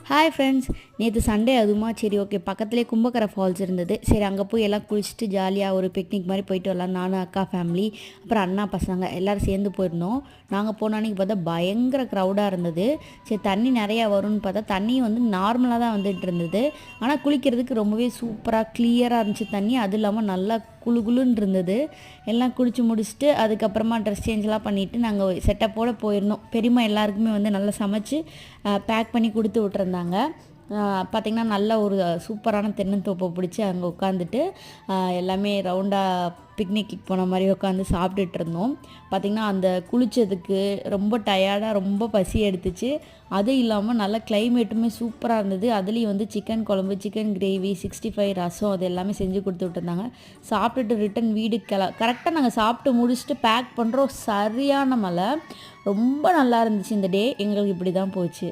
Hi friends, நேற்று Sunday அதுவுமா சரி ஓகே பக்கத்துலேயே கும்பக்கரை ஃபால்ஸ் இருந்தது. சரி அங்கே போய் எல்லாம் குளிச்சுட்டு ஜாலியாக ஒரு பிக்னிக் மாதிரி போயிட்டு வரலாம். நானும் அக்கா ஃபேமிலி அப்புறம் அண்ணா பசங்க எல்லோரும் சேர்ந்து போயிருந்தோம். நாங்கள் போன அன்றைக்கி பார்த்தா பயங்கர க்ரௌடாக இருந்தது. சரி தண்ணி நிறையா வரும்னு பார்த்தா தண்ணியும் வந்து நார்மலாக தான் வந்துட்டு இருந்தது. ஆனால் குளிக்கிறதுக்கு ரொம்பவே சூப்பராக கிளியராக இருந்துச்சு தண்ணி. அதுவும் இல்லாமல் நல்லா குளு குளுன்னு இருந்தது. எல்லாம் குளித்து முடிச்சுட்டு அதுக்கப்புறமா ட்ரெஸ் சேஞ்செலாம் பண்ணிவிட்டு நாங்கள் செட்டப்போடு போயிருந்தோம். பெரியம்மா எல்லாருக்குமே வந்து நல்லா சமைச்சு பேக் பண்ணி கொடுத்து விட்டுருந்தாங்க. பார்த்திங்கன்னா நல்ல ஒரு சூப்பரான தென்னந்தோப்பை பிடிச்சி அங்கே உட்காந்துட்டு எல்லாமே ரவுண்டாக பிக்னிக்கு போன மாதிரி உட்காந்து சாப்பிட்டுட்டு இருந்தோம். பார்த்திங்கன்னா அந்த குளித்ததுக்கு ரொம்ப டயர்டாக ரொம்ப பசி எடுத்துச்சு. அதுவும் இல்லாமல் நல்ல கிளைமேட்டுமே சூப்பராக இருந்தது. அதுலேயும் வந்து சிக்கன் குழம்பு, சிக்கன் கிரேவி, 65 ரசம் அது எல்லாமே செஞ்சு கொடுத்து விட்டுருந்தாங்க. சாப்பிட்டுட்டு ரிட்டன் வீடுக்கு கரெக்டாக நாங்கள் சாப்பிட்டு முடிச்சுட்டு பேக் பண்ணுறோம். சரியான மழை, ரொம்ப நல்லா இருந்துச்சு. இந்த டே எங்களுக்கு இப்படி தான் போச்சு.